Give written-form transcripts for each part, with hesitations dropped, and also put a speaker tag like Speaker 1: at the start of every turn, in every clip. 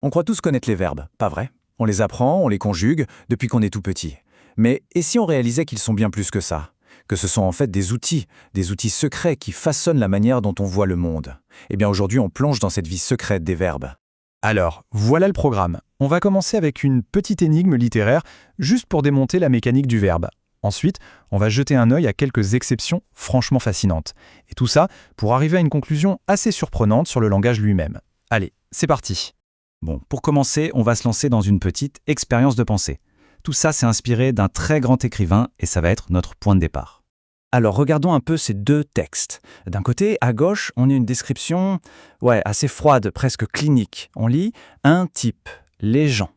Speaker 1: On croit tous connaître les verbes, pas vrai? On les apprend, on les conjugue, depuis qu'on est tout petit. Mais et si on réalisait qu'ils sont bien plus que ça? Que ce sont en fait des outils secrets qui façonnent la manière dont on voit le monde. Eh bien aujourd'hui, on plonge dans cette vie secrète des verbes.
Speaker 2: Alors, voilà le programme. On va commencer avec une petite énigme littéraire, juste pour démonter la mécanique du verbe. Ensuite, on va jeter un œil à quelques exceptions franchement fascinantes. Et tout ça pour arriver à une conclusion assez surprenante sur le langage lui-même. Allez, c'est parti. Bon, pour commencer, on va se lancer dans une petite expérience de pensée. Tout ça, c'est inspiré d'un très grand écrivain et ça va être notre point de départ.
Speaker 1: Alors regardons un peu ces deux textes. D'un côté, à gauche, on a une description assez froide, presque clinique. On lit « un type, les gens ».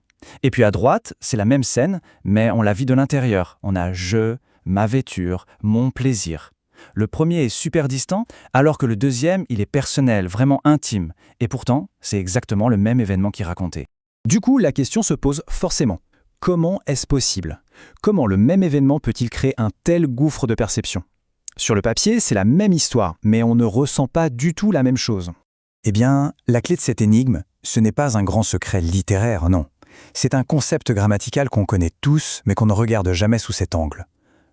Speaker 1: Et puis à droite, c'est la même scène, mais on la vit de l'intérieur. On a « je »,« ma vêture »,« mon plaisir ». Le premier est super distant, alors que le deuxième, il est personnel, vraiment intime. Et pourtant, c'est exactement le même événement qui est raconté. Du coup, la question se pose forcément. Comment est-ce possible? Comment le même événement peut-il créer un tel gouffre de perception? Sur le papier, c'est la même histoire, mais on ne ressent pas du tout la même chose. Eh bien, la clé de cette énigme, ce n'est pas un grand secret littéraire, non. C'est un concept grammatical qu'on connaît tous, mais qu'on ne regarde jamais sous cet angle.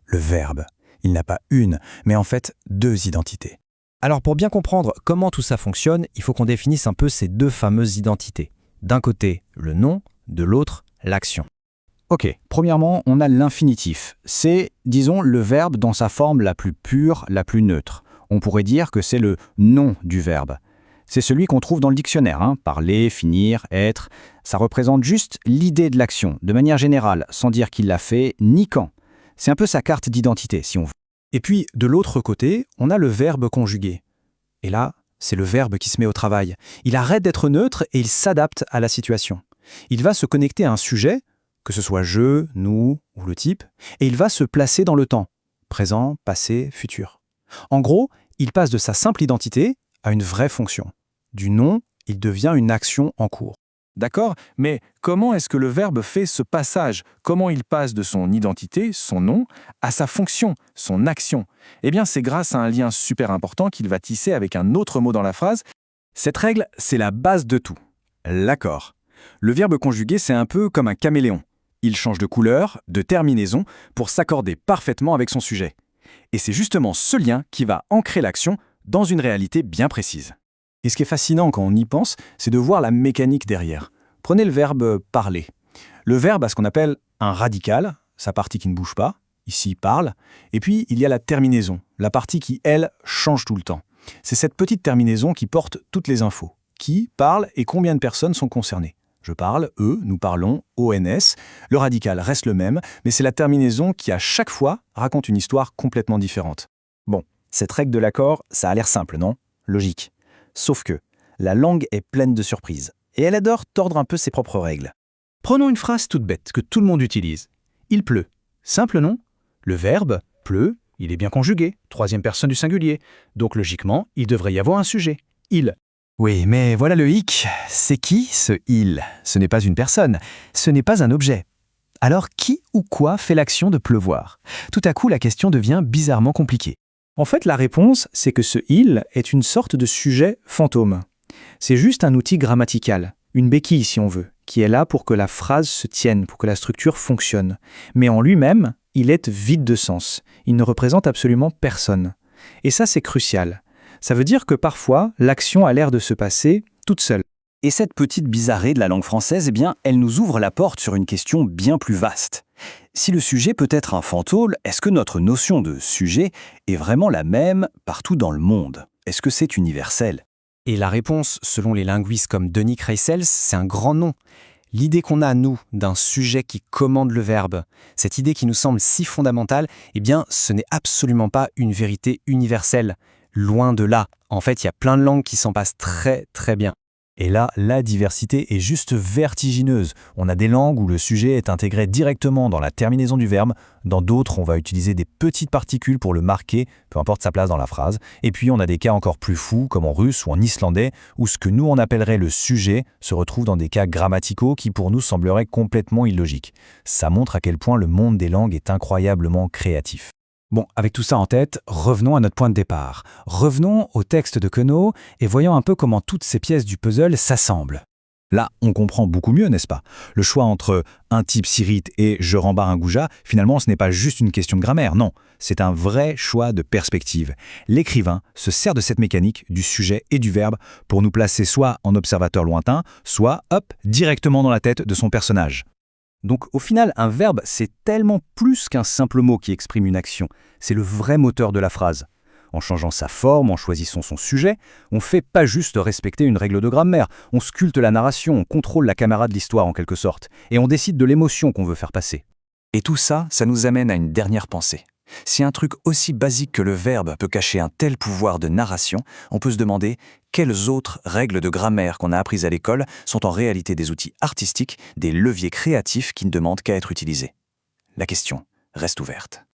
Speaker 1: Le verbe. Il n'a pas une, mais en fait deux identités.
Speaker 3: Alors pour bien comprendre comment tout ça fonctionne, il faut qu'on définisse un peu ces deux fameuses identités. D'un côté, le nom, de l'autre, l'action.
Speaker 1: Ok, premièrement, on a l'infinitif. C'est, disons, le verbe dans sa forme la plus pure, la plus neutre. On pourrait dire que c'est le nom du verbe. C'est celui qu'on trouve dans le dictionnaire, parler, finir, être. Ça représente juste l'idée de l'action, de manière générale, sans dire qui l'a fait, ni quand. C'est un peu sa carte d'identité, si on veut. Et puis, de l'autre côté, on a le verbe conjugué. Et là, c'est le verbe qui se met au travail. Il arrête d'être neutre et il s'adapte à la situation. Il va se connecter à un sujet, que ce soit je, nous ou le type, et il va se placer dans le temps, présent, passé, futur. En gros, il passe de sa simple identité à une vraie fonction. Du nom, il devient une action en cours. D'accord, mais comment est-ce que le verbe fait ce passage? Comment il passe de son identité, son nom, à sa fonction, son action? Eh bien, c'est grâce à un lien super important qu'il va tisser avec un autre mot dans la phrase. Cette règle, c'est la base de tout. L'accord. Le verbe conjugué, c'est un peu comme un caméléon. Il change de couleur, de terminaison, pour s'accorder parfaitement avec son sujet. Et c'est justement ce lien qui va ancrer l'action dans une réalité bien précise. Et ce qui est fascinant quand on y pense, c'est de voir la mécanique derrière. Prenez le verbe « parler ». Le verbe a ce qu'on appelle un radical, sa partie qui ne bouge pas, ici « parle », et puis il y a la terminaison, la partie qui, elle, change tout le temps. C'est cette petite terminaison qui porte toutes les infos. Qui parle et combien de personnes sont concernées? Je parle, eux, nous parlons, ONS. Le radical reste le même, mais c'est la terminaison qui, à chaque fois, raconte une histoire complètement différente. Bon, cette règle de l'accord, ça a l'air simple, non? Logique. Sauf que la langue est pleine de surprises, et elle adore tordre un peu ses propres règles. Prenons une phrase toute bête que tout le monde utilise. Il pleut. Simple, non? Le verbe « pleut », il est bien conjugué, troisième personne du singulier. Donc logiquement, il devrait y avoir un sujet. Il. Oui, mais voilà le hic. C'est qui ce « il » ? Ce n'est pas une personne, ce n'est pas un objet. Alors qui ou quoi fait l'action de pleuvoir? Tout à coup, la question devient bizarrement compliquée. En fait, la réponse, c'est que ce « il » est une sorte de sujet fantôme. C'est juste un outil grammatical, une béquille si on veut, qui est là pour que la phrase se tienne, pour que la structure fonctionne. Mais en lui-même, il est vide de sens. Il ne représente absolument personne. Et ça, c'est crucial. Ça veut dire que parfois, l'action a l'air de se passer toute seule. Et cette petite bizarrerie de la langue française, elle nous ouvre la porte sur une question bien plus vaste. Si le sujet peut être un fantôme, est-ce que notre notion de sujet est vraiment la même partout dans le monde? Est-ce que c'est universel?
Speaker 3: Et la réponse, selon les linguistes comme Denis Kreisels, c'est un grand non. L'idée qu'on a, nous, d'un sujet qui commande le verbe, cette idée qui nous semble si fondamentale, ce n'est absolument pas une vérité universelle. Loin de là. En fait, il y a plein de langues qui s'en passent très très bien.
Speaker 2: Et là, la diversité est juste vertigineuse. On a des langues où le sujet est intégré directement dans la terminaison du verbe. Dans d'autres, on va utiliser des petites particules pour le marquer, peu importe sa place dans la phrase. Et puis, on a des cas encore plus fous, comme en russe ou en islandais, où ce que nous on appellerait le sujet se retrouve dans des cas grammaticaux qui pour nous sembleraient complètement illogiques. Ça montre à quel point le monde des langues est incroyablement créatif.
Speaker 1: Bon, avec tout ça en tête, revenons à notre point de départ. Revenons au texte de Queneau et voyons un peu comment toutes ces pièces du puzzle s'assemblent.
Speaker 2: Là, on comprend beaucoup mieux, n'est-ce pas? Le choix entre un type s'irrite et je rembarre un goujat, finalement, ce n'est pas juste une question de grammaire, non. C'est un vrai choix de perspective. L'écrivain se sert de cette mécanique du sujet et du verbe pour nous placer soit en observateur lointain, soit, hop, directement dans la tête de son personnage.
Speaker 4: Donc au final, un verbe, c'est tellement plus qu'un simple mot qui exprime une action. C'est le vrai moteur de la phrase. En changeant sa forme, en choisissant son sujet, on fait pas juste respecter une règle de grammaire, on sculpte la narration, on contrôle la caméra de l'histoire en quelque sorte, et on décide de l'émotion qu'on veut faire passer.
Speaker 5: Et tout ça, ça nous amène à une dernière pensée. Si un truc aussi basique que le verbe peut cacher un tel pouvoir de narration, on peut se demander quelles autres règles de grammaire qu'on a apprises à l'école sont en réalité des outils artistiques, des leviers créatifs qui ne demandent qu'à être utilisés. La question reste ouverte.